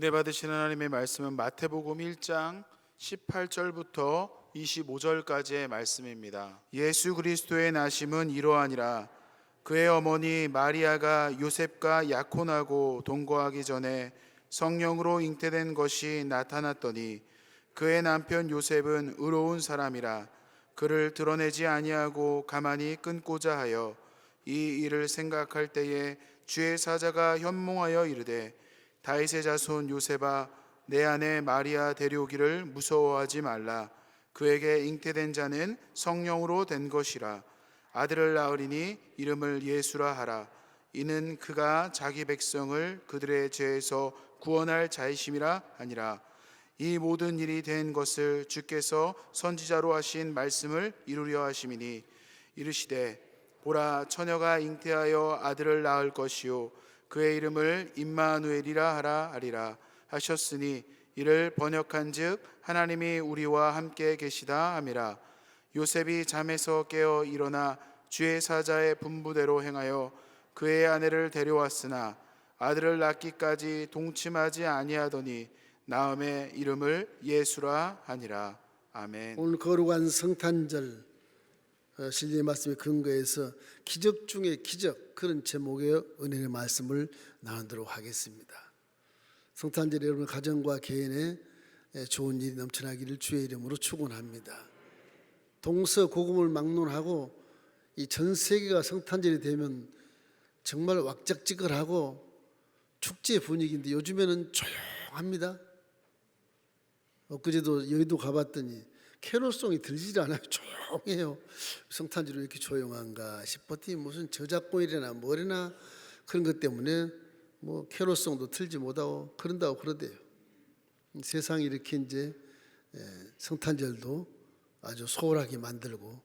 은혜 받으신 하나님의 말씀은 마태복음 1장 18절부터 25절까지의 말씀입니다. 예수 그리스도의 나심은 이러하니라. 그의 어머니 마리아가 요셉과 약혼하고 동거하기 전에 성령으로 잉태된 것이 나타났더니 그의 남편 요셉은 의로운 사람이라 그를 드러내지 아니하고 가만히 끊고자 하여 이 일을 생각할 때에 주의 사자가 현몽하여 이르되 다윗의 자손 요셉아 내 아내 마리아 데려오기를 무서워하지 말라. 그에게 잉태된 자는 성령으로 된 것이라. 아들을 낳으리니 이름을 예수라 하라. 이는 그가 자기 백성을 그들의 죄에서 구원할 자이심이라 하니라. 이 모든 일이 된 것을 주께서 선지자로 하신 말씀을 이루려 하심이니 이르시되 보라 처녀가 잉태하여 아들을 낳을 것이요 그의 이름을 임마누엘이라 하리라 하셨으니 이를 번역한즉 하나님이 우리와 함께 계시다 함이라. 요셉이 잠에서 깨어 일어나 주의 사자의 분부대로 행하여 그의 아내를 데려왔으나 아들을 낳기까지 동침하지 아니하더니 낳음의 이름을 예수라 하니라. 아멘. 오늘 거룩한 성탄절 진리의 말씀에 근거해서 기적 중에 기적, 그런 제목의 은혜의 말씀을 나누도록 하겠습니다. 성탄절에 여러분 가정과 개인의 좋은 일이 넘쳐나기를 주의 이름으로 축원합니다. 동서고금을 막론하고 이 전 세계가 성탄절이 되면 정말 왁작지껄하고 축제 분위기인데 요즘에는 조용합니다. 엊그제도 여의도 가봤더니 캐롤송이 들리지 않아요. 조용해요. 성탄절이 이렇게 조용한가 싶었더니 무슨 저작권이나 뭐래나 그런 것 때문에 뭐 캐롤송도 틀지 못하고 그런다고 그러대요. 세상이 이렇게 이제 성탄절도 아주 소홀하게 만들고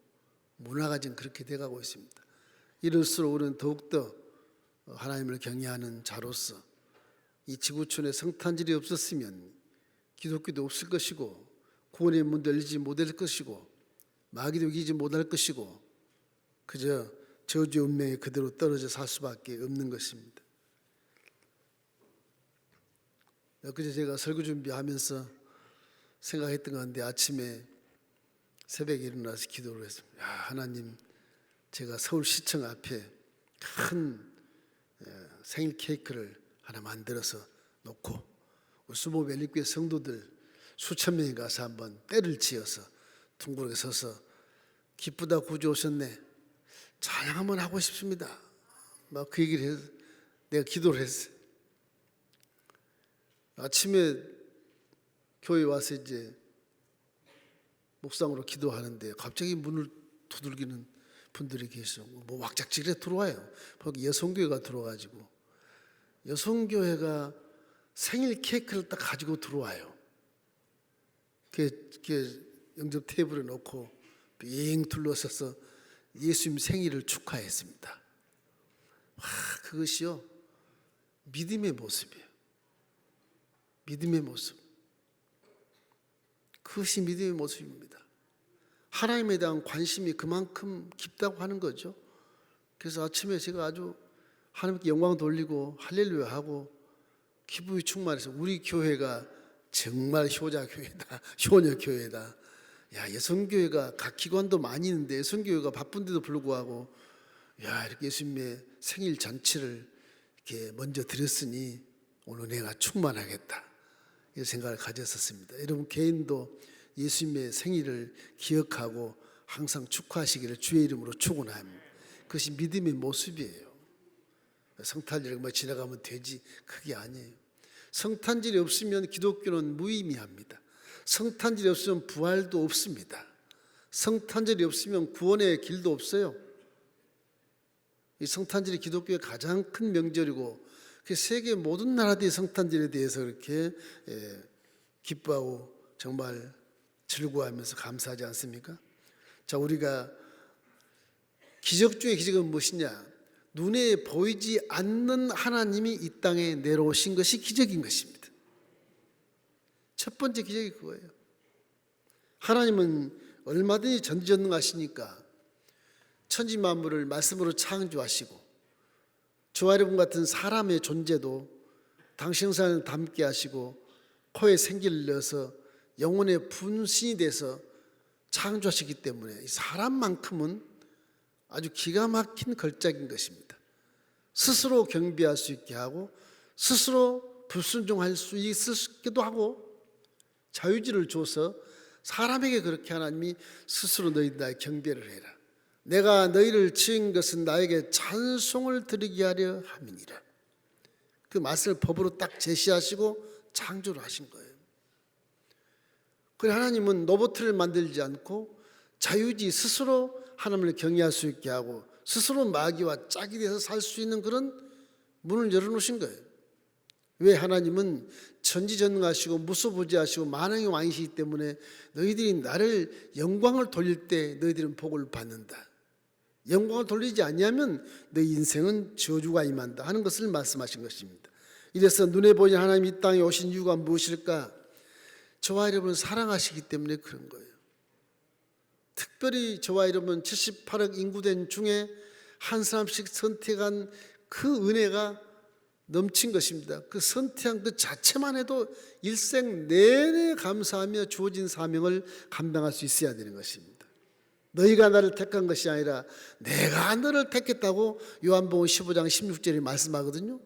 문화가 지금 그렇게 돼가고 있습니다. 이럴수록 우리는 더욱더 하나님을 경외하는 자로서 이 지구촌에 성탄절이 없었으면 기독교도 없을 것이고 구원의 문도 열리지 못할 것이고 마귀도 이기지 못할 것이고 그저 저주의 운명에 그대로 떨어져 살 수밖에 없는 것입니다. 엊그제 제가 설교 준비하면서 생각했던 건데 아침에 새벽에 일어나서 기도를 했습니다. 하나님, 제가 서울시청 앞에 큰 생일 케이크를 하나 만들어서 놓고 수보멜리교회 성도들 수천 명이 가서 한번 때를 지어서 둥그렇게 서서 기쁘다 구주 오셨네, 찬양 한번 하고 싶습니다. 막 그 얘기를 해서 내가 기도를 했어요. 아침에 교회 와서 이제 묵상으로 기도하는데 갑자기 문을 두들기는 분들이 계셔. 뭐 왁작지껄에 들어와요. 거기 여성교회가 들어와가지고 여성교회가 생일 케이크를 딱 가지고 들어와요. 그 영접 테이블에 놓고 빙 둘러서서 예수님 생일을 축하했습니다. 그것이요 믿음의 모습이에요. 믿음의 모습. 그것이 믿음의 모습입니다. 하나님에 대한 관심이 그만큼 깊다고 하는 거죠. 그래서 아침에 제가 아주 하나님께 영광 돌리고 할렐루야 하고 기분이 충만해서 우리 교회가 정말 효자교회다, 효녀교회다. 야, 여성교회가 각 기관도 많이 있는데 여성교회가 바쁜데도 불구하고 이렇게 예수님의 생일 잔치를 이렇게 먼저 드렸으니 오늘 내가 충만하겠다, 이 생각을 가졌었습니다. 여러분 개인도 예수님의 생일을 기억하고 항상 축하하시기를 주의 이름으로 축원합니다. 그것이 믿음의 모습이에요. 성탄절이 뭐 지나가면 되지, 그게 아니에요. 성탄절이 없으면 기독교는 무의미합니다. 성탄절이 없으면 부활도 없습니다. 성탄절이 없으면 구원의 길도 없어요. 이 성탄절이 기독교의 가장 큰 명절이고 세계 모든 나라들이 성탄절에 대해서 그렇게 기뻐하고 정말 즐거워하면서 감사하지 않습니까? 자, 우리가 기적 중의 기적은 무엇이냐? 눈에 보이지 않는 하나님이 이 땅에 내려오신 것이 기적인 것입니다. 첫 번째 기적이 그거예요. 하나님은 얼마든지 전지전능하시니까 천지 만물을 말씀으로 창조하시고 저와 여러분 같은 사람의 존재도 당신 사랑을 담게 하시고 코에 생기를 내서 영혼의 분신이 돼서 창조하시기 때문에 사람만큼은 아주 기가 막힌 걸작인 것입니다. 스스로 경배할 수 있게 하고 스스로 불순종할 수 있기도 하고 자유지를 줘서 사람에게 그렇게 하나님이 스스로 너희들 나의 경배를 해라. 내가 너희를 지은 것은 나에게 찬송을 드리게 하려 함이니라. 그 맛을 법으로 딱 제시하시고 창조를 하신 거예요. 그래 하나님은 로봇을 만들지 않고 자유지 스스로 하나님을 경외할 수 있게 하고 스스로 마귀와 짝이 돼서 살 수 있는 그런 문을 열어놓으신 거예요. 왜? 하나님은 전지전능하시고 무소부지하시고 만왕의 왕이시기 때문에 너희들이 나를 영광을 돌릴 때 너희들은 복을 받는다. 영광을 돌리지 않냐면 너희 인생은 저주가 임한다 하는 것을 말씀하신 것입니다. 이래서 눈에 보이는 하나님 이 땅에 오신 이유가 무엇일까? 저와 여러분을 사랑하시기 때문에 그런 거예요. 특별히 저와 여러분 78억 인구된 중에 한 사람씩 선택한 그 은혜가 넘친 것입니다. 그 선택한 그 자체만 해도 일생 내내 감사하며 주어진 사명을 감당할 수 있어야 되는 것입니다. 너희가 나를 택한 것이 아니라 내가 너를 택했다고 요한복음 15장 16절에 말씀하거든요.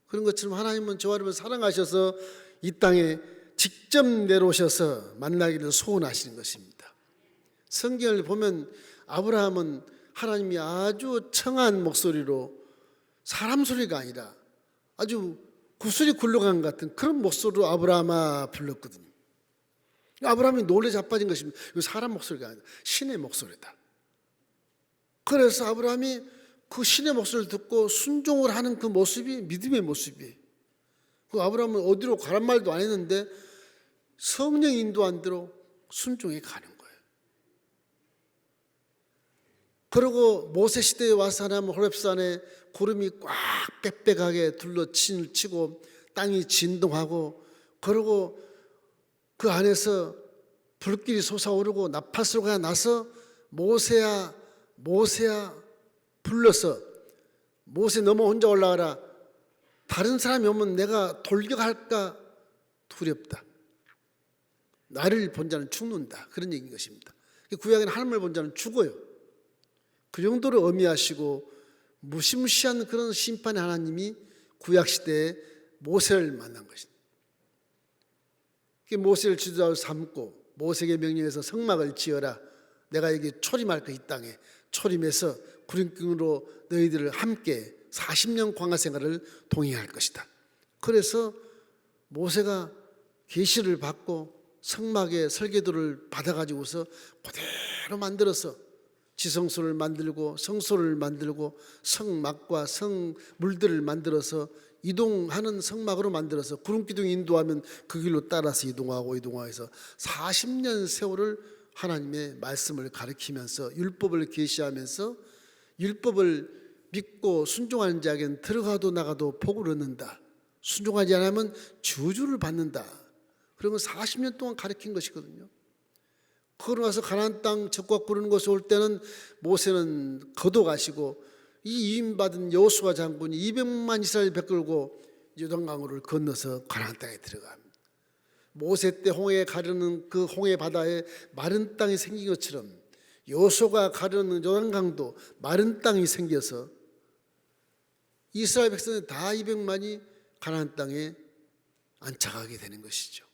그런 것처럼 하나님은 저와 여러분을 사랑하셔서 이 땅에 직접 내려오셔서 만나기를 소원하시는 것입니다. 성경을 보면 아브라함은 하나님이 아주 청한 목소리로 사람 소리가 아니라 아주 구슬이 굴러간 것 같은 그런 목소리로 아브라함아 불렀거든요. 아브라함이 놀래 자빠진 것입니다. 이거 사람 목소리가 아니라 신의 목소리다. 그래서 아브라함이 그 신의 목소리를 듣고 순종을 하는 그 모습이 믿음의 모습이에요. 그 아브라함은 어디로 가란 말도 안 했는데 성령 인도한 대로 순종해 가는 거예요. 그리고 모세 시대에 와서 하나님 호렙산에 구름이 꽉 빽빽하게 둘러치고 땅이 진동하고 그리고 그 안에서 불길이 솟아오르고 나팔소리가 나서 모세야 불러서 모세 너무 혼자 올라가라. 다른 사람이 오면 내가 돌격할까 두렵다. 나를 본 자는 죽는다. 그런 얘기인 것입니다. 구약에는 하나님을 본 자는 죽어요. 그 정도로 엄히하시고 무시무시한 그런 심판의 하나님이 구약시대에 모세를 만난 것입니다. 모세를 지도자로 삼고 모세에게 명령해서 성막을 지어라. 내가 여기 초림할 거 이 땅에 초림해서 구름꾼으로 너희들을 함께 40년 광야 생활을 동행할 것이다. 그래서 모세가 계시를 받고 성막의 설계도를 받아가지고서 그대로 만들어서 지성소를 만들고 성소를 만들고 성막과 성물들을 만들어서 이동하는 성막으로 만들어서 구름기둥 인도하면 그 길로 따라서 이동해서 40년 세월을 하나님의 말씀을 가르치면서 율법을 계시하면서 율법을 믿고 순종하는 자에게는 들어가도 나가도 복을 얻는다. 순종하지 않으면 저주를 받는다. 그런 건 40년 동안 가르친 것이거든요. 그러고 나서 가나안 땅 적과 꾸르는 곳에 올 때는 모세는 거둬가시고 이 위임받은 여호수아 장군이 200만 이스라엘 베끌고 요단강을 건너서 가나안 땅에 들어갑니다. 모세 때 홍해 가르는 그 홍해 바다에 마른 땅이 생긴 것처럼 여호수아가 가르는 요단강도 마른 땅이 생겨서 이스라엘 백성은 다 200만이 가나안 땅에 안착하게 되는 것이죠.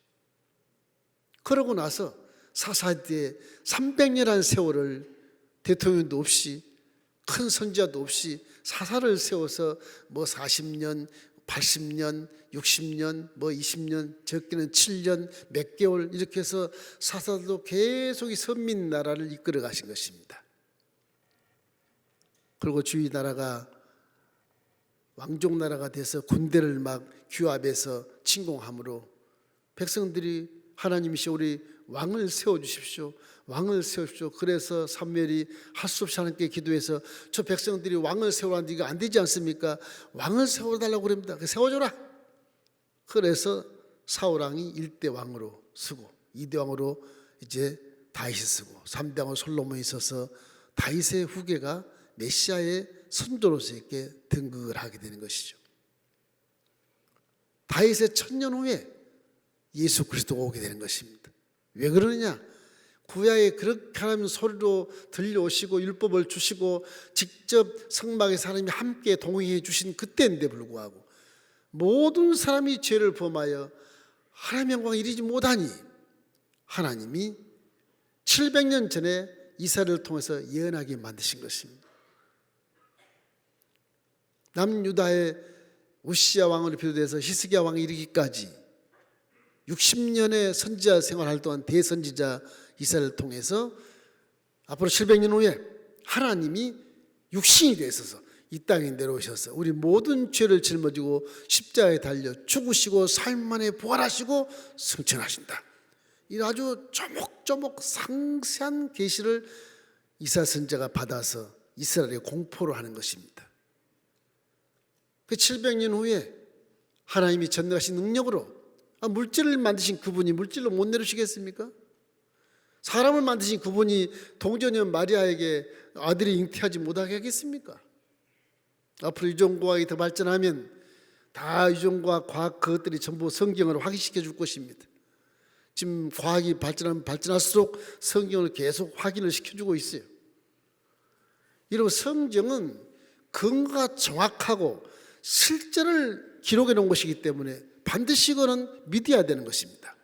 그러고 나서 사사기에 300년한 세월을 대통령도 없이 큰 선지자도 없이 사사를 세워서 뭐 40년, 80년, 60년, 뭐 20년, 적게는 7년, 몇 개월 이렇게 해서 사사도 계속 이 선민 나라를 이끌어 가신 것입니다. 그리고 주위 나라가 왕족 나라가 돼서 군대를 막 규합해서 침공함으로 백성들이 하나님이시여 우리 왕을 세워주십시오. 왕을 세우십시오. 그래서 사무엘이 할 수 없이 하나님께 기도해서 저 백성들이 왕을 세우라는데 이거 안 되지 않습니까? 왕을 세워달라고 그럽니다. 세워줘라. 그래서 사울왕이 1대 왕으로 쓰고 2대 왕으로 이제 다윗이 쓰고 3대 왕으로 솔로몬이 있어서 다윗의 후계가 메시아의 선조로서 이렇게 등극을 하게 되는 것이죠. 다윗의 1000년 후에 예수 그리스도가 오게 되는 것입니다. 왜 그러느냐? 구약에 그렇게 하나님 소리로 들려오시고 율법을 주시고 직접 성막에 사람이 함께 동행해 주신 그때인데 불구하고 모든 사람이 죄를 범하여 하나님의 영광에 이르지 못하니 하나님이 700년 전에 이스라엘을 통해서 예언하게 만드신 것입니다. 남유다의 우시야 왕으로 비롯해서 히스기야 왕이 이르기까지 60년의 선지자 생활할 동안 대선지자 이스라엘을 통해서 앞으로 700년 후에 하나님이 육신이 되셔서 이 땅에 내려오셔서 우리 모든 죄를 짊어지고 십자가에 달려 죽으시고 3일 만에 부활하시고 승천하신다. 이 아주 조목조목 상세한 계시를 이사야 선지자가 받아서 이스라엘에 공포를 하는 것입니다. 그 700년 후에 하나님이 전능하신 능력으로 물질을 만드신 그분이 물질로 못 내려오시겠습니까? 사람을 만드신 그분이 동정녀 마리아에게 아들이 잉태하지 못하게 하겠습니까? 앞으로 유전과학이 더 발전하면 다 유전과학 과학 그것들이 전부 성경을 확인시켜 줄 것입니다. 지금 과학이 발전하면 발전할수록 성경을 계속 확인을 시켜주고 있어요. 이런 성경은 근거가 정확하고 실제를 기록해 놓은 것이기 때문에 반드시 이거는 믿어야 되는 것입니다.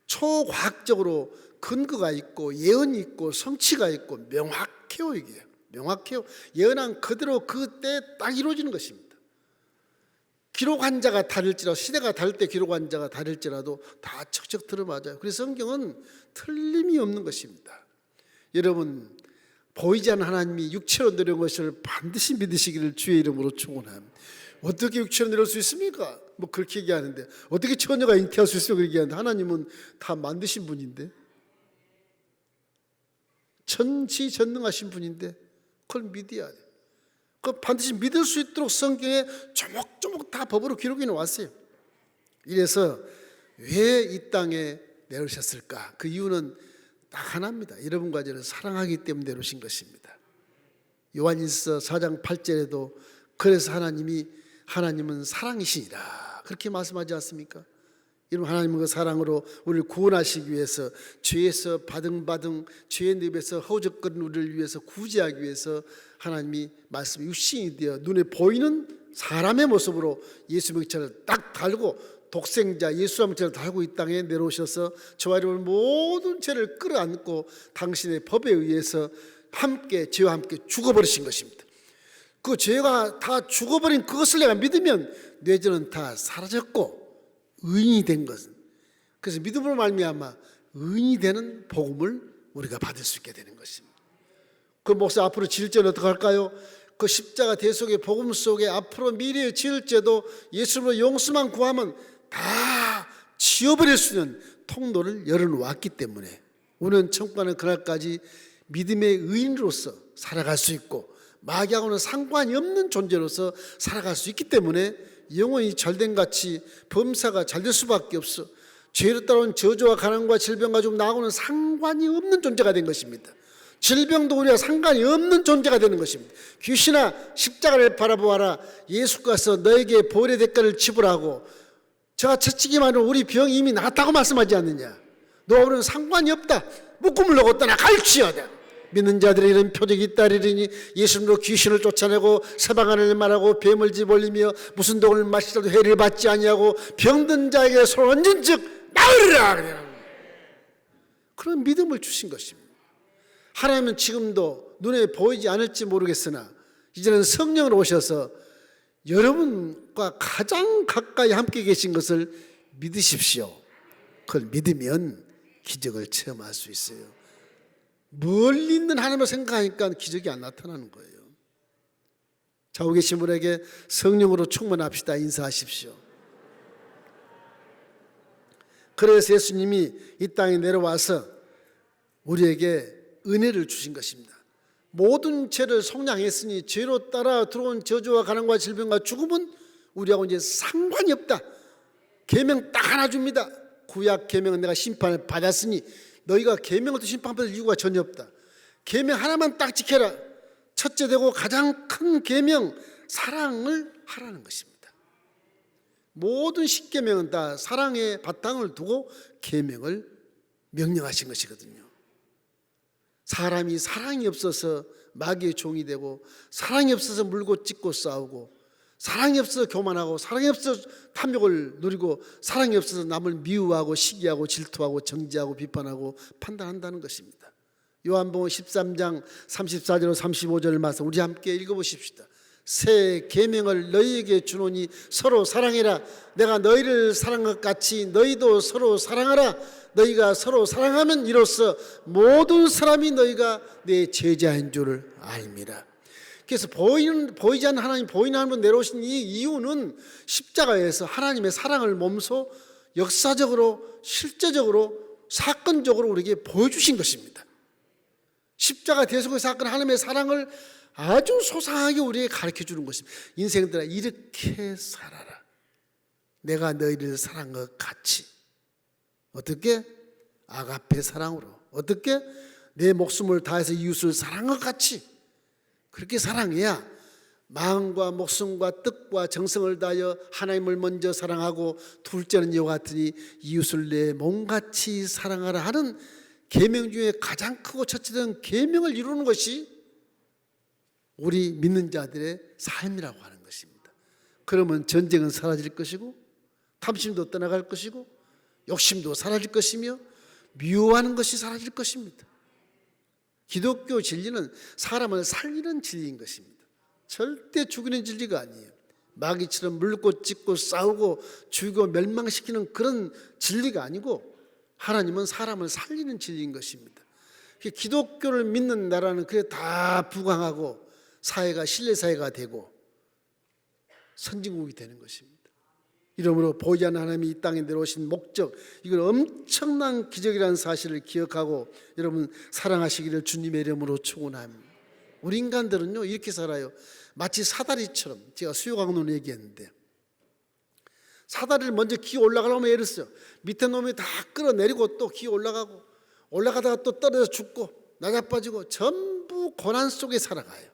초과학적으로 근거가 있고 예언이 있고 성취가 있고 명확해요. 이게 명확해요. 예언한 그대로 그때 딱 이루어지는 것입니다. 기록한 자가 다를지라도 시대가 다를 때 기록한 자가 다를지라도 다 척척 들어맞아요. 그래서 성경은 틀림이 없는 것입니다. 여러분 보이지 않는 하나님이 육체로 내려온 것을 반드시 믿으시기를 주의 이름으로 축원합니다. 어떻게 육체로 내려올 수 있습니까? 뭐 그렇게 얘기하는데 어떻게 처녀가 잉태할 수 있어요? 그렇게 얘기하는데 하나님은 다 만드신 분인데 전지전능하신 분인데 그걸 믿어야 돼. 그 반드시 믿을 수 있도록 성경에 조목조목 다 법으로 기록해 놓았어요. 이래서 왜 이 땅에 내려오셨을까? 그 이유는 딱 하나입니다. 여러분과 저를 사랑하기 때문에 내려오신 것입니다. 요한일서 4장 8절에도 그래서 하나님은 사랑이시니라 그렇게 말씀하지 않습니까? 여러분 하나님은 그 사랑으로 우리를 구원하시기 위해서 죄에서 바등바등 죄의 늪에서 허우적거리는 우리를 위해서 구제하기 위해서 하나님이 말씀이 육신이 되어 눈에 보이는 사람의 모습으로 예수 명찰을 딱 달고 독생자 예수 명찰을 달고 이 땅에 내려오셔서 저와 여러분 모든 죄를 끌어안고 당신의 법에 의해서 함께 죄와 함께 죽어버리신 것입니다. 그 죄가 다 죽어버린 그것을 내가 믿으면 내 죄는 다 사라졌고 의인이 된 것은 그래서 믿음으로 말미암아 의인이 되는 복음을 우리가 받을 수 있게 되는 것입니다. 그 목사 앞으로 지을 죄는 어떻게 할까요? 그 십자가 대속의 복음 속에 앞으로 미래에 지을 죄도 예수로 용서만 구하면 다 지워버릴 수 있는 통로를 열어놓았기 때문에 우리는 천국 가는 그날까지 믿음의 의인으로서 살아갈 수 있고 마귀하고는 상관이 없는 존재로서 살아갈 수 있기 때문에 영혼이 잘된같이 범사가 잘 될 수밖에 없어. 죄로 따라온 저주와 가난과 질병 가지고 나하고는 상관이 없는 존재가 된 것입니다. 질병도 우리와 상관이 없는 존재가 되는 것입니다. 귀신아 십자가를 바라보아라. 예수께서 너에게 보혈의 대가를 지불하고 제가 채찍이만 하면 우리 병이 이미 나았다고 말씀하지 않느냐. 너와 우리는 상관이 없다. 묶음을 놓고 떠나 갈지어다. 믿는 자들의 이런 표적이 있다리니 예수님으로 귀신을 쫓아내고 세방하는 말하고 뱀을 집어올리며 무슨 독을 마시더라도 해를 받지 아니하고 병든 자에게 손 얹은 즉 나으리라. 그런 믿음을 주신 것입니다. 하나님은 지금도 눈에 보이지 않을지 모르겠으나 이제는 성령으로 오셔서 여러분과 가장 가까이 함께 계신 것을 믿으십시오. 그걸 믿으면 기적을 체험할 수 있어요. 멀리 있는 하나님을 생각하니까 기적이 안 나타나는 거예요. 좌우 계신 분에게 성령으로 충만합시다. 인사하십시오. 그래서 예수님이 이 땅에 내려와서 우리에게 은혜를 주신 것입니다. 모든 죄를 속량했으니 죄로 따라 들어온 저주와 가난과 질병과 죽음은 우리하고 이제 상관이 없다. 계명 딱 하나 줍니다. 구약 계명은 내가 심판을 받았으니 너희가 계명을 또 심판받을 이유가 전혀 없다. 계명 하나만 딱 지켜라. 첫째 되고 가장 큰 계명 사랑을 하라는 것입니다. 모든 십계명은 다 사랑의 바탕을 두고 계명을 명령하신 것이거든요. 사람이 사랑이 없어서 마귀의 종이 되고, 사랑이 없어서 물고 찢고 싸우고, 사랑이 없어서 교만하고, 사랑이 없어서 탐욕을 누리고, 사랑이 없어서 남을 미워하고 시기하고 질투하고 정죄하고 비판하고 판단한다는 것입니다. 요한복음 13장 34절 35절 말씀 우리 함께 읽어보십시다. 새 계명을 너희에게 주노니 서로 사랑해라. 내가 너희를 사랑한 것 같이 너희도 서로 사랑하라. 너희가 서로 사랑하면 이로써 모든 사람이 너희가 내 제자인 줄을 알미라. 그래서 보이지 않는 하나님, 보이는 하나님으로 내려오신 이 이유는 십자가에서 하나님의 사랑을 몸소 역사적으로, 실제적으로, 사건적으로 우리에게 보여주신 것입니다. 십자가 대속의 사건, 하나님의 사랑을 아주 소상하게 우리에게 가르쳐 주는 것입니다. 인생들아, 이렇게 살아라. 내가 너희를 사랑한 것 같이. 어떻게? 아가페 사랑으로. 어떻게? 내 목숨을 다해서 이웃을 사랑한 것 같이. 그렇게 사랑해야 마음과 목숨과 뜻과 정성을 다하여 하나님을 먼저 사랑하고, 둘째는 이와 같으니 이웃을 내 몸같이 사랑하라 하는 계명 중에 가장 크고 첫째는 계명을 이루는 것이 우리 믿는 자들의 삶이라고 하는 것입니다. 그러면 전쟁은 사라질 것이고, 탐심도 떠나갈 것이고, 욕심도 사라질 것이며, 미워하는 것이 사라질 것입니다. 기독교 진리는 사람을 살리는 진리인 것입니다. 절대 죽이는 진리가 아니에요. 마귀처럼 물고 찢고 싸우고 죽이고 멸망시키는 그런 진리가 아니고, 하나님은 사람을 살리는 진리인 것입니다. 기독교를 믿는 나라는 그게 다 부강하고 사회가 신뢰사회가 되고 선진국이 되는 것입니다. 이러므로 보이지 않는 하나님이 이 땅에 내려오신 목적, 이걸 엄청난 기적이라는 사실을 기억하고 여러분 사랑하시기를 주님의 이름으로 축원합니다. 우리 인간들은요 이렇게 살아요. 마치 사다리처럼. 제가 수요강론 얘기했는데, 사다리를 먼저 기어 올라가려면 예를 들어요. 밑에 놈이 다 끌어내리고 또 기어 올라가고, 올라가다가 또 떨어져 죽고 나자빠지고 전부 고난 속에 살아가요.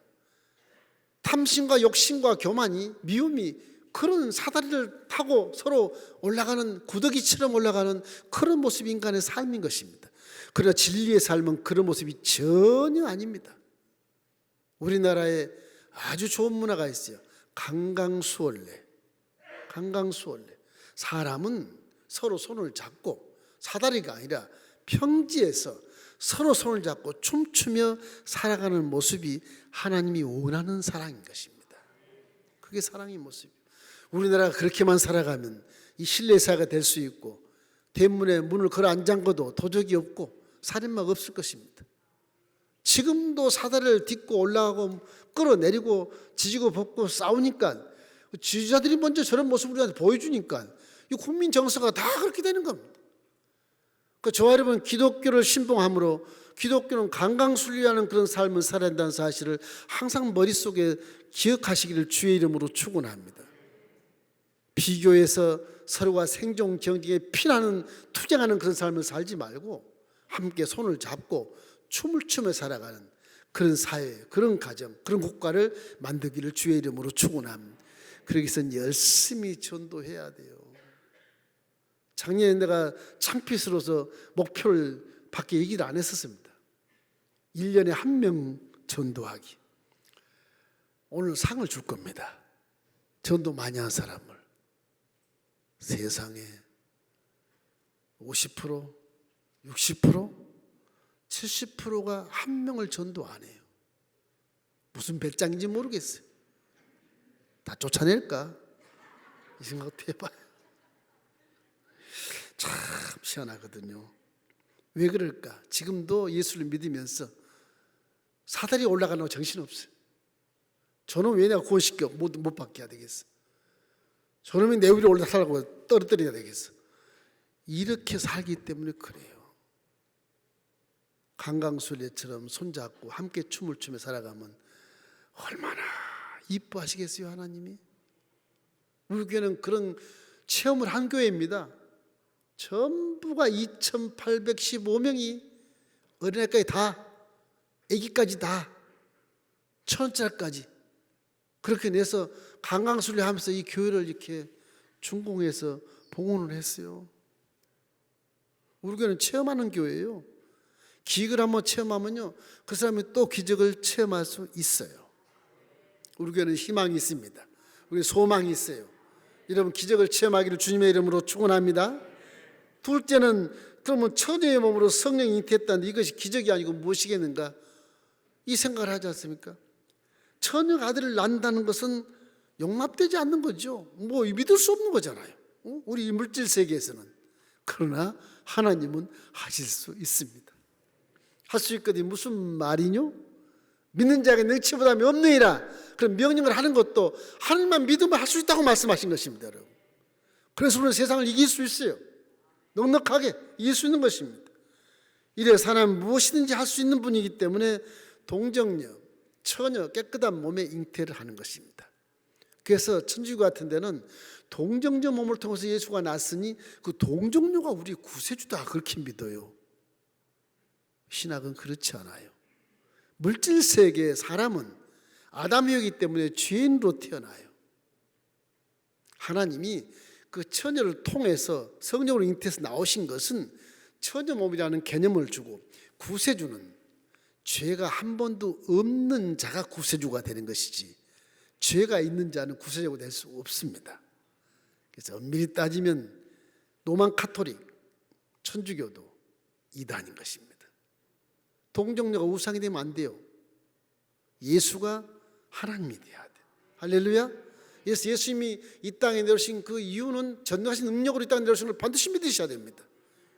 탐심과 욕심과 교만이, 미움이 그런 사다리를 타고 서로 올라가는, 구더기처럼 올라가는 그런 모습이 인간의 삶인 것입니다. 그러나 진리의 삶은 그런 모습이 전혀 아닙니다. 우리나라에 아주 좋은 문화가 있어요. 강강수월래. 강강수월래. 사람은 서로 손을 잡고, 사다리가 아니라 평지에서 서로 손을 잡고 춤추며 살아가는 모습이 하나님이 원하는 사랑인 것입니다. 그게 사랑의 모습이에요. 우리나라가 그렇게만 살아가면 이 신뢰사회가 될 수 있고, 대문에 문을 걸어 안 잠궈도 도적이 없고 살인마가 없을 것입니다. 지금도 사다리를 딛고 올라가고 끌어내리고 지지고 볶고 싸우니까, 지지자들이 먼저 저런 모습을 우리한테 보여주니까 이 국민 정서가 다 그렇게 되는 겁니다. 저와 여러분 기독교를 신봉함으로 기독교는 강강술래하는 그런 삶을 살아야 한다는 사실을 항상 머릿속에 기억하시기를 주의 이름으로 축원합니다. 비교해서 서로가 생존 경쟁에 피나는 투쟁하는 그런 삶을 살지 말고 함께 손을 잡고 춤을 추며 살아가는 그런 사회, 그런 가정, 그런 국가를 만들기를 주의 이름으로 축원합니다. 그러기 위해서는 열심히 전도해야 돼요. 작년에 내가 창피스러워서 목표를 밖에 얘기를 안 했었습니다. 1년에 1명 전도하기. 오늘 상을 줄 겁니다. 전도 많이 한 사람을. 세상에 50%, 60%, 70%가 한 명을 전도 안 해요. 무슨 배짱인지 모르겠어요. 다 쫓아낼까? 이 생각도 해봐요. 참 희한하거든요. 왜 그럴까? 지금도 예수를 믿으면서 사다리 올라가는 거 정신없어요. 저놈 왜 내가 구원시켜 못 받게 해야 되겠어? 저놈이 내 위로 올라가라고 떨어뜨려야 되겠어? 이렇게 살기 때문에 그래요. 강강술래처럼 손잡고 함께 춤을 추며 살아가면 얼마나 이뻐하시겠어요, 하나님이? 우리 교회는 그런 체험을 한 교회입니다. 전부가 2,815명이 어린애까지 다, 애기까지 다, 1,000원짜리까지 그렇게 내서 강강술래 하면서 이 교회를 이렇게 중공에서 봉헌을 했어요. 우리 교회는 체험하는 교회예요. 기적을 한번 체험하면요, 그 사람이 또 기적을 체험할 수 있어요. 우리 교회는 희망이 있습니다. 우리 소망이 있어요. 여러분, 기적을 체험하기를 주님의 이름으로 축원합니다. 둘째는, 그러면 처녀의 몸으로 성령이 잉태했다는데 이것이 기적이 아니고 무엇이겠는가? 이 생각을 하지 않습니까? 처녀가 아들을 낳는다는 것은 용납되지 않는 거죠. 뭐 믿을 수 없는 거잖아요. 우리 물질 세계에서는. 그러나 하나님은 하실 수 있습니다. 할 수 있거든요. 무슨 말이뇨? 믿는 자에게 능치보다 없느니라. 그런 명령을 하는 것도 하나님만 믿으면 할 수 있다고 말씀하신 것입니다, 여러분. 그래서 우리는 세상을 이길 수 있어요. 넉넉하게 이길 수 있는 것입니다. 이래서 하나님은 무엇이든지 할 수 있는 분이기 때문에 동정녀, 처녀, 깨끗한 몸에 잉태를 하는 것입니다. 그래서 천주교 같은 데는 동정녀 몸을 통해서 예수가 났으니 그 동정녀가 우리 구세주다, 그렇게 믿어요. 신학은 그렇지 않아요. 물질 세계의 사람은 아담이었기 때문에 죄인으로 태어나요. 하나님이 그 처녀를 통해서 성령으로 잉태해서 나오신 것은 처녀 몸이라는 개념을 주고, 구세주는 죄가 한 번도 없는 자가 구세주가 되는 것이지 죄가 있는 자는 구세주가 될 수 없습니다. 그래서 엄밀히 따지면 로만 카톨릭, 천주교도 이단인 것입니다. 동정녀가 우상이 되면 안 돼요. 예수가 하나님이 돼야 돼요. 할렐루야. 그래서 예수님이 이 땅에 내려오신 그 이유는 전능하신 능력으로 이 땅에 내려오신 걸 반드시 믿으셔야 됩니다.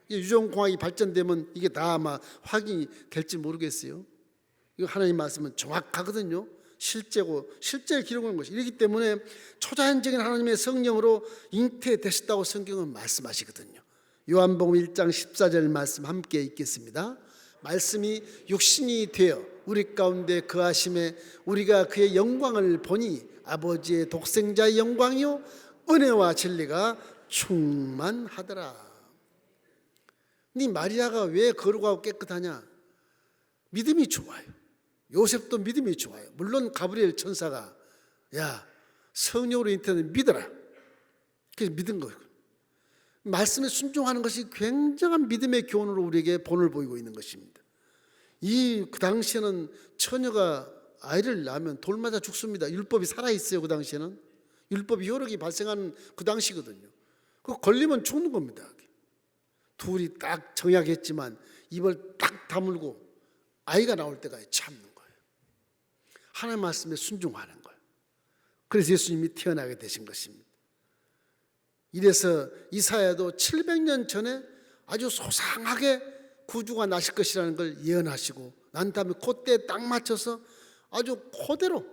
유전공학이 발전되면 이게 다 아마 확인이 될지 모르겠어요. 이거 하나님 말씀은 정확하거든요. 실제고 실제 기록한 것이 이렇기 때문에 초자연적인 하나님의 성령으로 잉태되셨다고 성경은 말씀하시거든요. 요한복음 1장 14절 말씀 함께 읽겠습니다. 말씀이 육신이 되어 우리 가운데 거하심에 우리가 그의 영광을 보니 아버지의 독생자의 영광이요 은혜와 진리가 충만하더라. 네 마리아가 왜 거룩하고 깨끗하냐? 믿음이 좋아요. 요셉도 믿음이 좋아요. 물론 가브리엘 천사가 야, 성령으로 잉태는 믿어라, 그래서 믿은 거예요. 말씀에 순종하는 것이 굉장한 믿음의 교훈으로 우리에게 본을 보이고 있는 것입니다. 그 당시에는 처녀가 아이를 낳으면 돌 맞아 죽습니다. 율법이 살아있어요. 그 당시에는 율법이 효력이 발생하는 그 당시거든요. 그 걸리면 죽는 겁니다. 둘이 딱 정약했지만 입을 딱 다물고 아이가 나올 때까지 참는 거예요. 하나님 말씀에 순종하는 거예요. 그래서 예수님이 태어나게 되신 것입니다. 이래서 이사야도 700년 전에 아주 소상하게 구주가 나실 것이라는 걸 예언하시고 난 다음에 그때에 딱 맞춰서 아주 그대로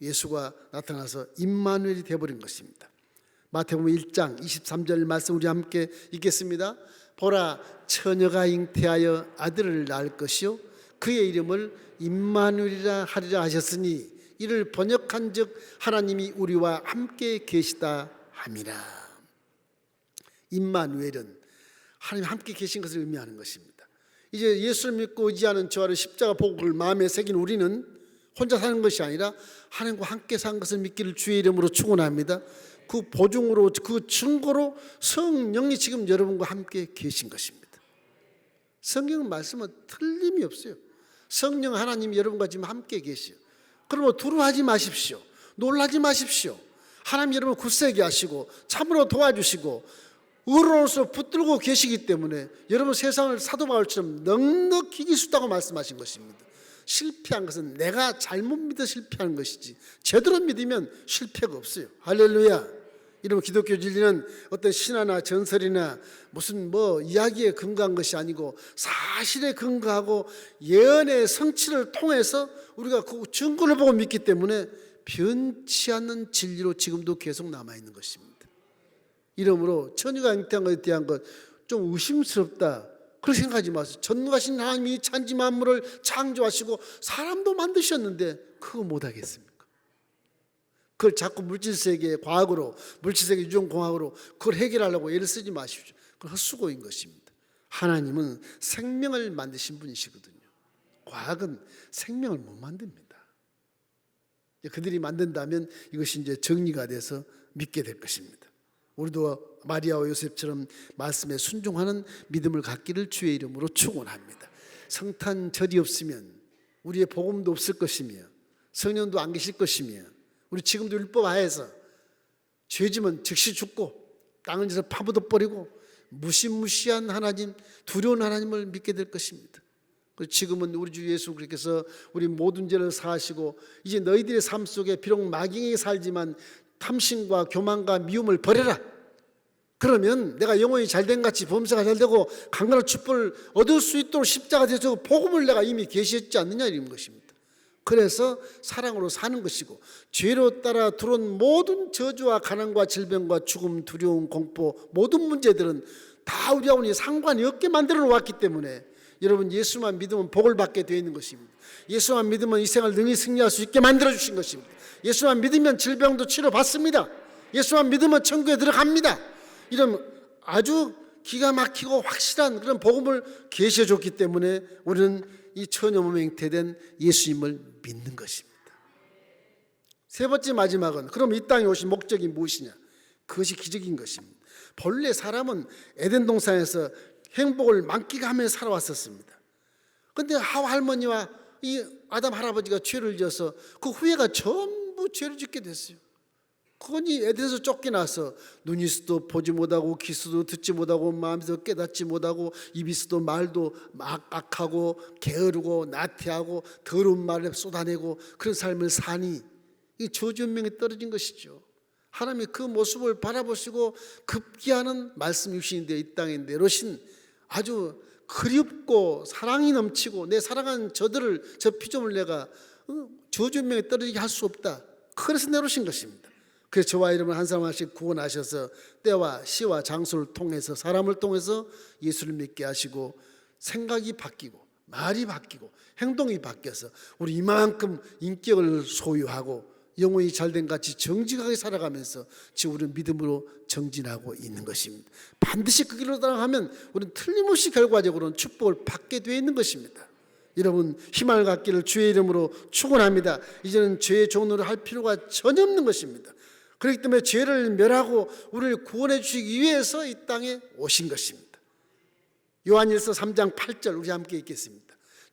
예수가 나타나서 임마누엘이 되어버린 것입니다. 마태복음 1장 23절 말씀 우리 함께 읽겠습니다. 보라, 처녀가 잉태하여 아들을 낳을 것이요 그의 이름을 임마누엘이라 하리라 하셨으니 이를 번역한즉 하나님이 우리와 함께 계시다 함이라. 임마누엘은 하나님 함께 계신 것을 의미하는 것입니다. 이제 예수를 믿고 의지하는 저와를 십자가 복음을 마음에 새긴 우리는 혼자 사는 것이 아니라 하나님과 함께 산 것을 믿기를 주의 이름으로 축원합니다. 그 보증으로, 그 증거로 성령이 지금 여러분과 함께 계신 것입니다. 성경 말씀은 틀림이 없어요. 성령 하나님이 여러분과 지금 함께 계시요. 그러면 두려워하지 마십시오. 놀라지 마십시오. 하나님 여러분 굳세게 하시고 참으로 도와주시고 의로워서 붙들고 계시기 때문에 여러분 세상을 사도 바울처럼 넉넉히 이길 수 있다고 말씀하신 것입니다. 실패한 것은 내가 잘못 믿어 실패한 것이지 제대로 믿으면 실패가 없어요. 할렐루야. 이러면 기독교 진리는 어떤 신화나 전설이나 무슨 이야기에 근거한 것이 아니고 사실에 근거하고 예언의 성취를 통해서 우리가 그 증거를 보고 믿기 때문에 변치 않는 진리로 지금도 계속 남아있는 것입니다. 이러므로 처녀가 잉태한 것에 대한 것 좀 의심스럽다 그렇게 생각하지 마세요. 전능하신 하나님이 천지 만물을 창조하시고 사람도 만드셨는데 그거 못하겠습니까? 그걸 자꾸 물질세계의 과학으로, 물질세계 유전공학으로 그걸 해결하려고 애를 쓰지 마십시오. 그건 헛수고인 것입니다. 하나님은 생명을 만드신 분이시거든요. 과학은 생명을 못 만듭니다. 그들이 만든다면 이것이 이제 정리가 돼서 믿게 될 것입니다. 우리도 마리아와 요셉처럼 말씀에 순종하는 믿음을 갖기를 주의 이름으로 축원합니다. 성탄절이 없으면 우리의 복음도 없을 것이며 성령도 안 계실 것이며 우리 지금도 율법 하에서 죄지면 즉시 죽고 땅을 지서 파묻어 버리고 무시무시한 하나님, 두려운 하나님을 믿게 될 것입니다. 지금은 우리 주 예수 그리스도께서 우리 모든 죄를 사하시고 이제 너희들의 삶 속에 비록 마귀에게 살지만 탐심과 교만과 미움을 버려라. 그러면 내가 영혼이 잘된 같이 범사가 잘되고 강건한 축복을 얻을 수 있도록 십자가 되서 복음을 내가 이미 계시했지 않느냐 이런 것입니다. 그래서 사랑으로 사는 것이고 죄로 따라 들어온 모든 저주와 가난과 질병과 죽음, 두려움, 공포 모든 문제들은 다 우리하고는 상관이 없게 만들어 놓았기 때문에 여러분 예수만 믿으면 복을 받게 되어 있는 것입니다. 예수만 믿으면 이 생을 능히 승리할 수 있게 만들어 주신 것입니다. 예수만 믿으면 질병도 치료받습니다. 예수만 믿으면 천국에 들어갑니다. 이런 아주 기가 막히고 확실한 그런 복음을 계시해 줬기 때문에 우리는 이 천여몸에 잉태된 예수님을 믿는 것입니다. 세 번째 마지막은 그럼 이 땅에 오신 목적이 무엇이냐? 그것이 기적인 것입니다. 본래 사람은 에덴 동산에서 행복을 만끽하며 살아왔었습니다. 그런데 하와 할머니와 이 아담 할아버지가 죄를 지어서 그 후예가 전부 죄를 짓게 됐어요. 그거니 에덴에서 쫓겨나서 눈이 있어도 보지 못하고 귀 있어도 듣지 못하고 마음에서 깨닫지 못하고 입이 있어도 말도 악하고 게으르고 나태하고 더러운 말을 쏟아내고 그런 삶을 사니 이 저주운명에 떨어진 것이죠. 하나님이 그 모습을 바라보시고 급기야는 말씀 육신인데 이 땅에 내려오신 아주 그립고 사랑이 넘치고 내 사랑한 저들을 저 피조물 내가 저주운명에 떨어지게 할 수 없다. 그래서 내려오신 것입니다. 그래서 저와 이름을 한 사람 하나씩 구원하셔서 때와 시와 장소를 통해서 사람을 통해서 예수를 믿게 하시고 생각이 바뀌고 말이 바뀌고 행동이 바뀌어서 우리 이만큼 인격을 소유하고 영혼이 잘된 같이 정직하게 살아가면서 지금 우리는 믿음으로 정진하고 있는 것입니다. 반드시 그 길로 따라가면 우리는 틀림없이 결과적으로는 축복을 받게 되어 있는 것입니다. 여러분 희망을 갖기를 주의 이름으로 축원합니다. 이제는 죄의 종로를 할 필요가 전혀 없는 것입니다. 그렇기 때문에 죄를 멸하고 우리를 구원해 주시기 위해서 이 땅에 오신 것입니다. 요한일서 3장 8절 우리 함께 읽겠습니다.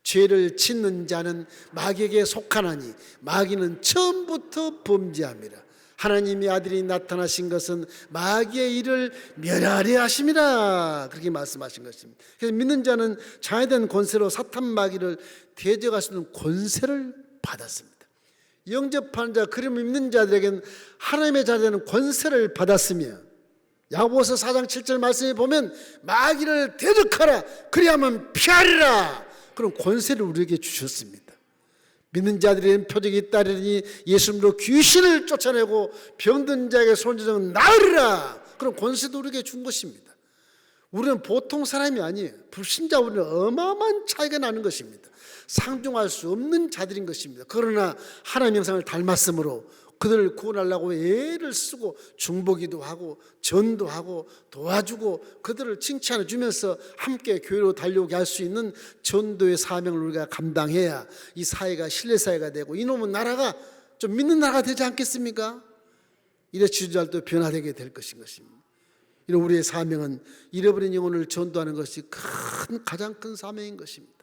죄를 짓는 자는 마귀에게 속하나니 마귀는 처음부터 범죄함이라. 하나님의 아들이 나타나신 것은 마귀의 일을 멸하려 하심이라. 그렇게 말씀하신 것입니다. 그래서 믿는 자는 자해된 권세로 사탄 마귀를 대적할 수 있는 권세를 받았습니다. 영접하는 자, 그림을 믿는 자들에게는 하나님의 자녀는 권세를 받았으며 야고보서 4장 7절 말씀에 보면 마귀를 대적하라 그리하면 피하리라 그런 권세를 우리에게 주셨습니다. 믿는 자들에게는 표적이 있다리니 예수님으로 귀신을 쫓아내고 병든 자에게 손전증은 나으리라 그런 권세도 우리에게 준 것입니다. 우리는 보통 사람이 아니에요. 불신자 우리는 어마어마한 차이가 나는 것입니다. 상종할 수 없는 자들인 것입니다. 그러나 하나님의 형상을 닮았으므로 그들을 구원하려고 애를 쓰고 중보기도 하고 전도 하고 도와주고 그들을 칭찬해 주면서 함께 교회로 달려오게 할 수 있는 전도의 사명을 우리가 감당해야 이 사회가 신뢰사회가 되고 이놈은 나라가 좀 믿는 나라가 되지 않겠습니까? 이래 지도자들도 변화되게 될 것입니다. 이런 우리의 사명은 잃어버린 영혼을 전도하는 것이 가장 큰 사명인 것입니다.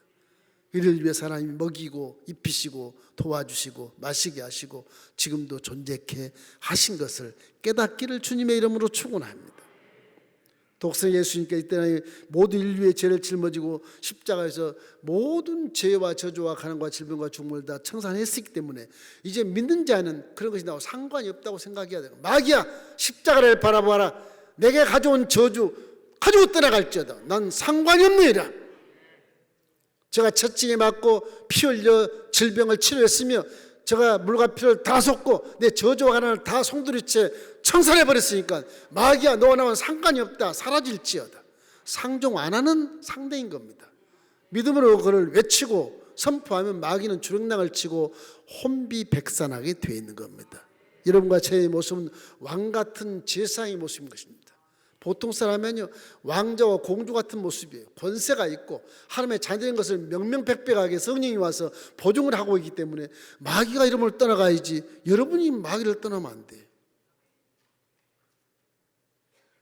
이를 위해 하나님이 먹이고 입히시고 도와주시고 마시게 하시고 지금도 존재케 하신 것을 깨닫기를 주님의 이름으로 축원합니다. 독생 예수님께 이때는 모든 인류의 죄를 짊어지고 십자가에서 모든 죄와 저주와 가난과 질병과 죽음을 다 청산했기 때문에 이제 믿는 자는 그런 것이 나와 상관이 없다고 생각해야 돼요. 마귀야 십자가를 바라보아라. 내게 가져온 저주 가지고 떠나갈지어다. 난 상관이 없느니라. 제가 채찍에 맞고 피 흘려 질병을 치료했으며 제가 물과 피를 다 쏟고 내 저주와 가난을 다 송두리째 청산해버렸으니까 마귀야 너와 나와 상관이 없다. 사라질지어다. 상종 안 하는 상대인 겁니다. 믿음으로 그걸 외치고 선포하면 마귀는 주력낭을 치고 혼비백산하게 되어 있는 겁니다. 여러분과 제 모습은 왕같은 제사장의 모습인 것입니다. 보통 사람은요 왕자와 공주 같은 모습이에요. 권세가 있고 하나님의 자녀인 것을 명명백백하게 성령이 와서 보증을 하고 있기 때문에 마귀가 이름을 떠나가야지 여러분이 마귀를 떠나면 안 돼요.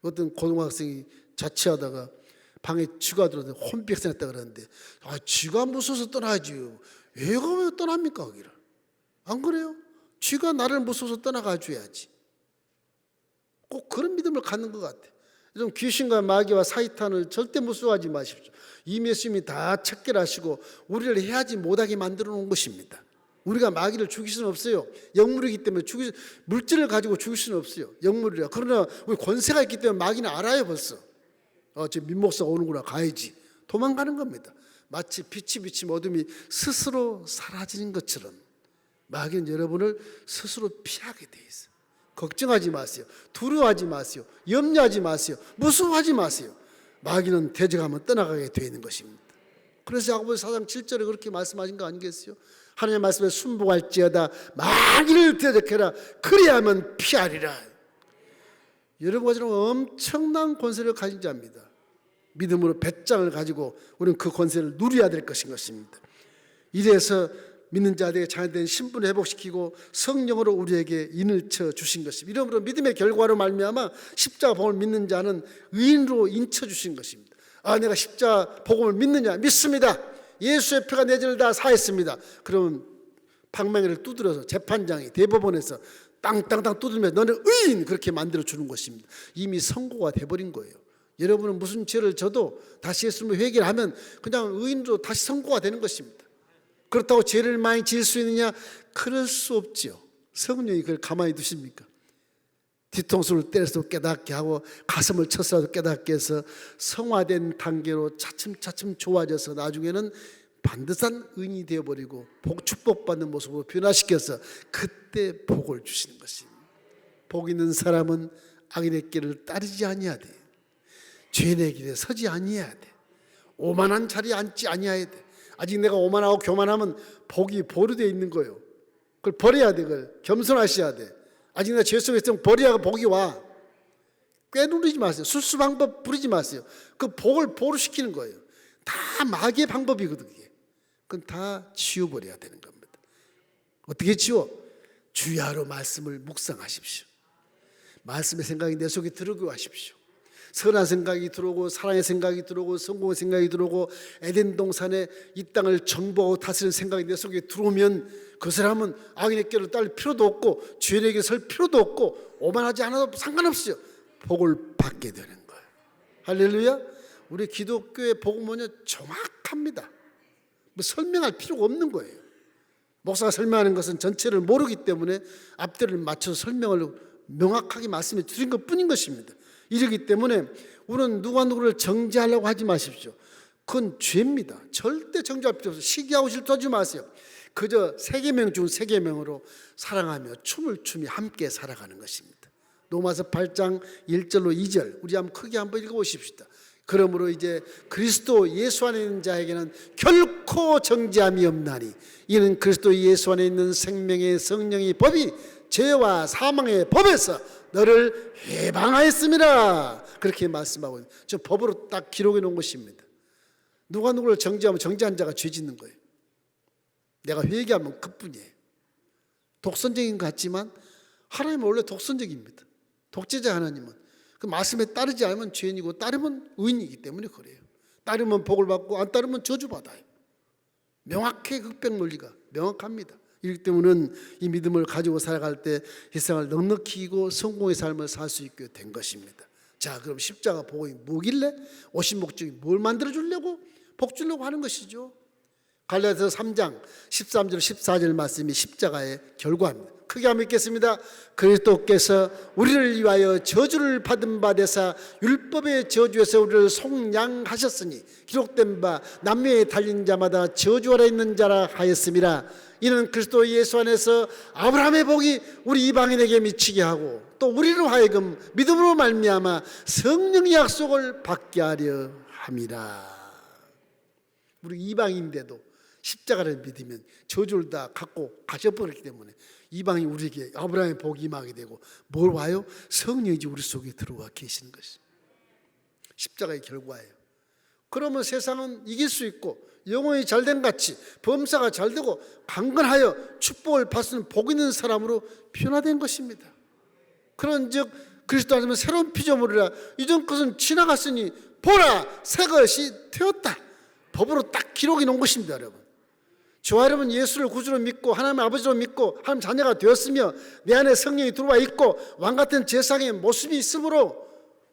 어떤 고등학생이 자취하다가 방에 쥐가 들어서 혼백생했다 그러는데 쥐가 무서워서 떠나지요. 애가 왜 떠납니까 거기를? 안 그래요? 쥐가 나를 무서워서 떠나가줘야지. 꼭 그런 믿음을 갖는 것 같아. 좀 귀신과 마귀와 사이탄을 절대 무서워하지 마십시오. 이미 예수님이 다 척결하시고 우리를 해하지 못하게 만들어 놓은 것입니다. 우리가 마귀를 죽일 수는 없어요. 영물이기 때문에 물질을 가지고 죽일 수는 없어요. 영물이라. 그러나 우리 권세가 있기 때문에 마귀는 알아요 벌써. 저 민목사가 오는구나, 가야지. 도망가는 겁니다. 마치 빛이 비치면 어둠이 스스로 사라지는 것처럼 마귀는 여러분을 스스로 피하게 돼 있어요. 걱정하지 마세요. 두려워하지 마세요. 염려하지 마세요. 무서워하지 마세요. 마귀는 대적하면 떠나가게 되어 있는 것입니다. 그래서 야고보서 4장 7절에 그렇게 말씀하신 거 아니겠어요? 하나님의 말씀에 순복할지어다 마귀를 대적해라. 그리하면 피하리라. 여러분과 저는 엄청난 권세를 가진 자입니다. 믿음으로 배짱을 가지고 우리는 그 권세를 누려야 될 것인 것입니다. 이래서 믿는 자들에게 장애된 신분을 회복시키고 성령으로 우리에게 인을 쳐 주신 것입니다. 이러므로 믿음의 결과로 말미암아 십자가 복음을 믿는 자는 의인으로 인쳐 주신 것입니다. 내가 십자가 복음을 믿느냐? 믿습니다. 예수의 피가 내 죄를 다 사했습니다. 그러면 방망이를 두드려서 재판장이 대법원에서 땅땅땅 두드리면서 너는 의인 그렇게 만들어 주는 것입니다. 이미 선고가 돼버린 거예요. 여러분은 무슨 죄를 져도 다시 예수님을 회개를 하면 그냥 의인으로 다시 선고가 되는 것입니다. 그렇다고 죄를 많이 지을 수 있느냐? 그럴 수 없지요. 성령이 그걸 가만히 두십니까? 뒤통수를 때려서 깨닫게 하고 가슴을 쳐서라도 깨닫게 해서 성화된 단계로 차츰차츰 좋아져서 나중에는 반듯한 의인이 되어버리고 축복받는 모습으로 변화시켜서 그때 복을 주시는 것입니다. 복 있는 사람은 악인의 길을 따르지 아니하되 죄인의 길에 서지 아니해야 돼. 오만한 자리에 앉지 아니해야 돼. 아직 내가 오만하고 교만하면 복이 보류되어 있는 거예요. 그걸 버려야 돼. 그걸 겸손하셔야 돼. 아직 내가 죄 속에 있으면 버려야 복이 와. 꿰누르지 마세요. 술수 방법 부리지 마세요. 그 복을 보류시키는 거예요. 다 마귀의 방법이거든요. 그건 다 지워버려야 되는 겁니다. 어떻게 지워? 주야로 말씀을 묵상하십시오. 말씀의 생각이 내 속에 들어오게 하십시오. 선한 생각이 들어오고 사랑의 생각이 들어오고 성공의 생각이 들어오고 에덴 동산에 이 땅을 정복하고 다스리는 생각이 내 속에 들어오면 그 사람은 악인의 길을 따를 필요도 없고 죄인에게 설 필요도 없고 오만하지 않아도 상관없어요. 복을 받게 되는 거예요. 할렐루야. 우리 기독교의 복은 뭐냐? 정확합니다. 뭐 설명할 필요가 없는 거예요. 목사가 설명하는 것은 전체를 모르기 때문에 앞뒤를 맞춰서 설명을 명확하게 말씀해 드린 것뿐인 것입니다. 이러기 때문에 우리는 누가 누구를 정죄하려고 하지 마십시오. 그건 죄입니다. 절대 정죄할 필요 없어요. 시기하고 질투하지 마세요. 그저 세계명 중 세계명으로 사랑하며 춤을 추며 함께 살아가는 것입니다. 로마서 8장 1절로 2절 우리 한번 크게 한번 읽어보십시다. 그러므로 이제 그리스도 예수 안에 있는 자에게는 결코 정죄함이 없나니 이는 그리스도 예수 안에 있는 생명의 성령의 법이 죄와 사망의 법에서 너를 해방하였습니다. 그렇게 말씀하고 있는 저 법으로 딱 기록해 놓은 것입니다. 누가 누구를 정죄하면 정죄한 자가 죄 짓는 거예요. 내가 회개하면 그뿐이에요. 독선적인 것 같지만 하나님은 원래 독선적입니다. 독재자 하나님은 그 말씀에 따르지 않으면 죄인이고 따르면 의인이기 때문에 그래요. 따르면 복을 받고 안 따르면 저주받아요. 명확해. 흑백 논리가 명확합니다. 이렇기 때문에 이 믿음을 가지고 살아갈 때 세상을 넉넉히 이기고 성공의 삶을 살 수 있게 된 것입니다. 자, 그럼 십자가 복이 뭐길래? 오신 목적이 뭘 만들어 주려고? 복 주려고 하는 것이죠. 갈라디아서 3장 13절 14절 말씀이 십자가의 결과입니다. 크게 한번 읽겠습니다. 그리스도께서 우리를 위하여 저주를 받은 바 되사 율법의 저주에서 우리를 속량하셨으니 기록된 바 남녀에 달린 자마다 저주 아래 있는 자라 하였음이라. 이는 그리스도 예수 안에서 아브라함의 복이 우리 이방인에게 미치게 하고 또 우리로 하여금 믿음으로 말미암아 성령의 약속을 받게 하려 함이라. 우리 이방인인데도 십자가를 믿으면 저주를 다 갖고 가셔버렸기 때문에 이방인 우리에게 아브라함의 복이 임하게 되고 뭘 와요? 성령이 우리 속에 들어와 계시는 것이 십자가의 결과예요. 그러면 세상은 이길 수 있고 영혼이 잘된 같이 범사가 잘되고 강건하여 축복을 받는 복 있는 사람으로 변화된 것입니다. 그런즉 그리스도 안에면 새로운 피조물이라 이전 것은 지나갔으니 보라 새 것이 되었다. 법으로 딱 기록해 놓은 것입니다. 여러분, 저와 여러분 예수를 구주로 믿고 하나님의 아버지로 믿고 하나님 자녀가 되었으며 내 안에 성령이 들어와 있고 왕같은 제사장의 모습이 있으므로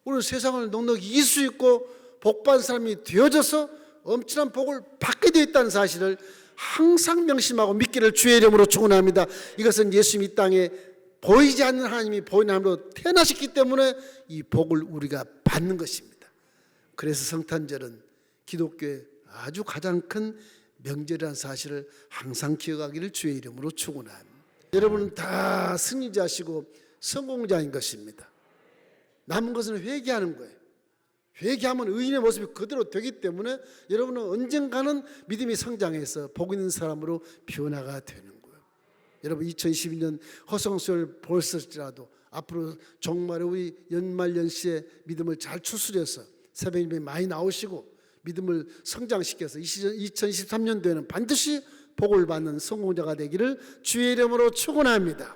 우리는 세상을 넉넉히 이길 수 있고 복받은 사람이 되어져서 엄청난 복을 받게 되어 있다는 사실을 항상 명심하고 믿기를 주의 이름으로 축원합니다. 이것은 예수님 이 땅에 보이지 않는 하나님이 보이는 하나님으로 태어나셨기 때문에 이 복을 우리가 받는 것입니다. 그래서 성탄절은 기독교의 아주 가장 큰 명절이라는 사실을 항상 기억하기를 주의 이름으로 축원합니다. 여러분은 다 승리자시고 성공자인 것입니다. 남은 것은 회개하는 거예요. 회개하면 의인의 모습이 그대로 되기 때문에 여러분은 언젠가는 믿음이 성장해서 복 있는 사람으로 변화가 되는 거예요. 여러분 2021년 허성수를 벌써 앞으로 정말 우리 연말연시에 믿음을 잘 추스려서 새벽 예배 많이 나오시고 믿음을 성장시켜서 2023년도에는 반드시 복을 받는 성공자가 되기를 주의 이름으로 축원합니다.